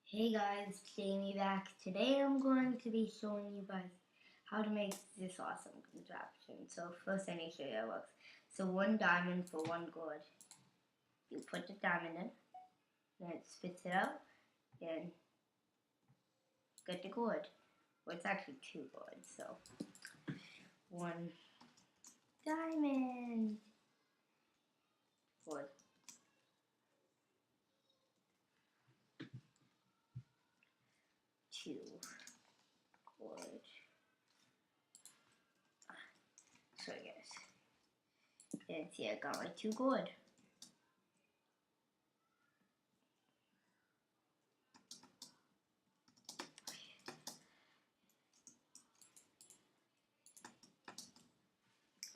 Hey guys, Jamie back. Today I'm going to be showing you guys how to make this awesome contraption. So first I need to show you how it works. So 1 diamond for 1 gourd. You put the diamond in, then it spits it out, and get the gourd. Well, it's actually 2 gourds, so 1 diamond. Gourd. 2 gourd. Sorry guys. And see, I got my 2 gourd.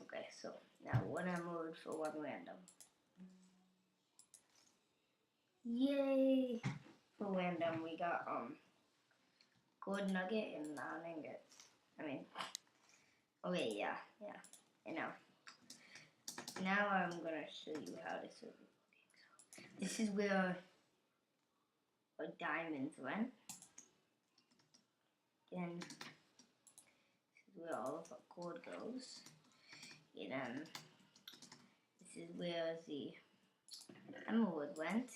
Okay, so now 1 emerald for 1 random. Yay! For random, we got gold nugget and ingots. Okay, yeah. And now I'm gonna show you how this is working. This is where our diamonds went. Then this is where all of our gold goes. And this is where the emerald went.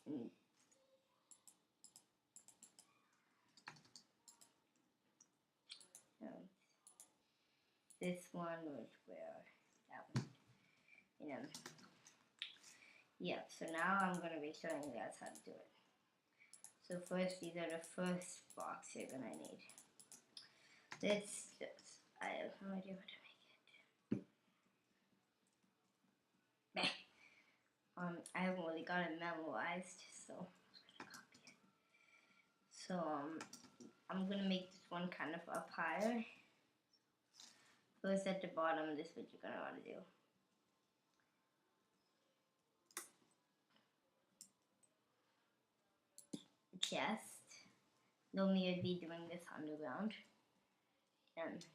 And this one was where that went. And yeah, so now I'm gonna be showing you guys how to do it. So first, these are the first box you're gonna need. I have no idea how to make it. I haven't really got it memorized, so I'm just gonna copy it. So I'm gonna make this one kind of up higher. First at the bottom, this is what you're gonna wanna do. Chest. Normally I'd be doing this underground. And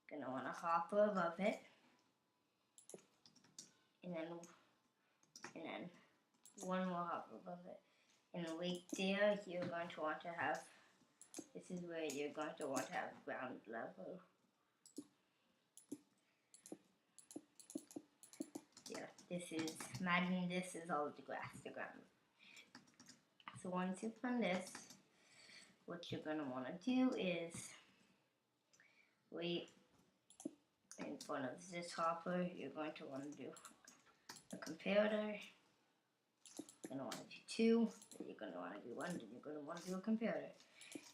gonna want a hopper above it. And then one more hopper above it. And right there, you're going to want to have, this is where you're going to want to have ground level. Yeah, imagine this is all the grass, the ground. So once you've done this, what you're going to want to do is wait in front of this hopper. You're going to want to do a comparator. You're going to want to do 2, then you're going to want to do 1, then you're going to want to do a comparator.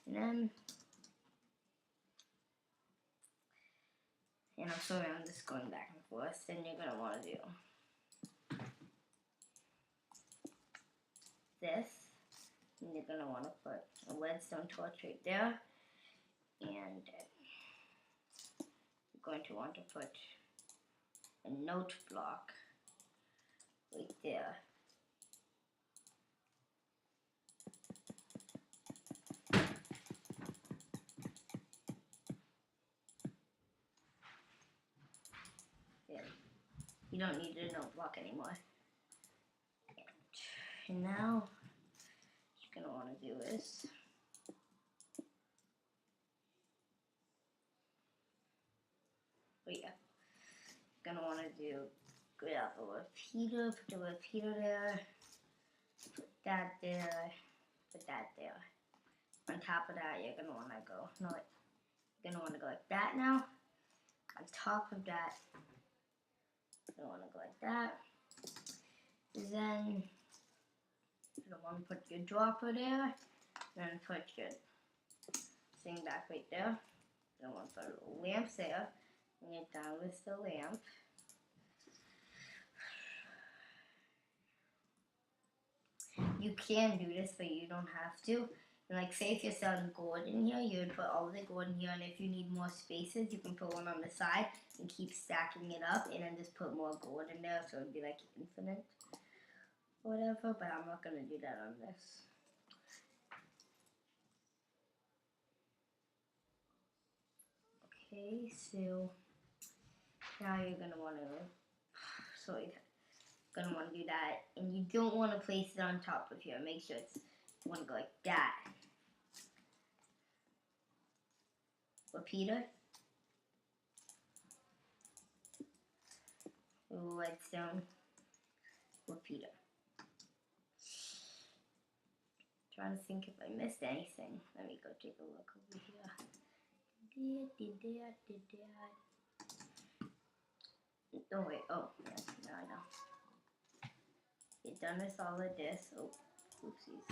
And I'm sorry, I'm just going back and forth. Then you're going to want to do this. And you're going to want to put a redstone torch right there. And you're going to want to put a note block right there. You don't need a note block anymore. And now, what you're going to want to do is you're going to want to do grab a repeater, put the repeater there, put that there, put that there. On top of that, you're going to want to go, you're going to want to go like that now. On top of that, you're going to want to go like that. Then you're going to want to put your dropper there, then put your thing back right there. You're going to want to put a little lamp there, and you're done with the lamp. You can do this, but you don't have to. And like, say if you're selling gold in here, you would put all the gold in here, and if you need more spaces, you can put one on the side and keep stacking it up, and then just put more gold in there, so it'd be like infinite or whatever, but I'm not gonna do that on this. Okay, so now you're gonna wanna, gonna want to do that, and you don't want to place it on top of here. Make sure it's you want to go like that. Repeater. Redstone repeater. Trying to think if I missed anything. Let me go take a look over here. Oh wait, oh, yes, now I know. Get done with all of this. Oh, oopsies.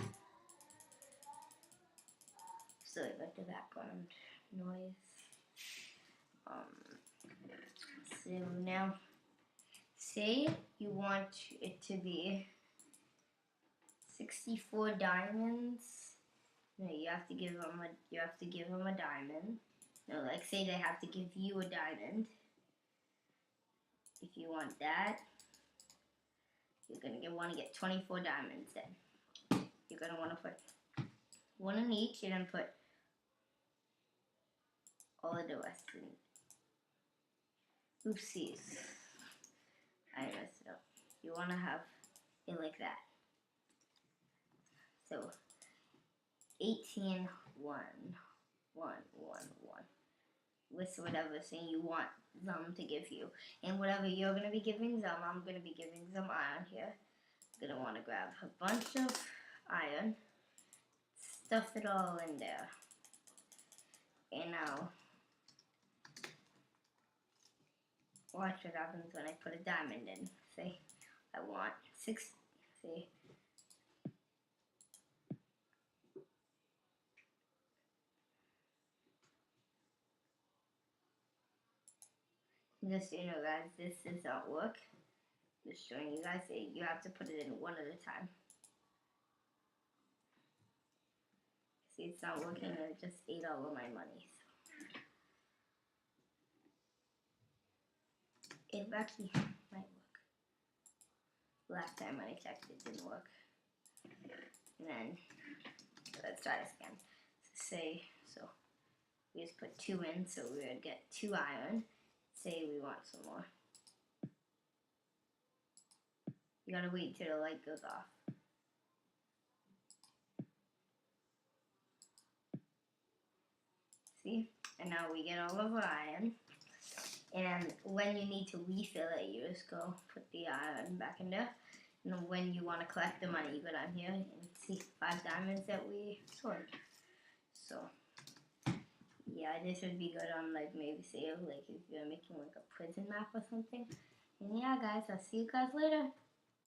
Sorry about the background noise. So now, say you want it to be 64 diamonds. No, you have to give them a diamond. No, like say they have to give you a diamond. If you want that, you're gonna want to get 24 diamonds. Then you're gonna want to put one in each, and then put all of the rest in. Oopsies, I messed it up. You want to have it like that. So 18, 1, 1, 1, 1. With whatever thing you want them to give you. And whatever you're going to be giving them, I'm going to be giving them iron here. I'm going to want to grab a bunch of iron, stuff it all in there. And now, watch what happens when I put a diamond in. Say, I want 6, see. Just so you know, guys, this does not work. Just showing you guys that you have to put it in one at a time. See, it's not working, and it just ate all of my money. So. It actually might work. Last time when I checked, it didn't work. And then, let's try this again. So we just put 2 in, so we would get 2 iron. Say we want some more. You gotta wait till the light goes off. See? And now we get all of our iron. And when you need to refill it, you just go put the iron back in there. And then when you want to collect the money, you go down here and see 5 diamonds that we sold. So, yeah, this would be good on like maybe say like if you're making like a prison map or something. And yeah, guys, I'll see you guys later.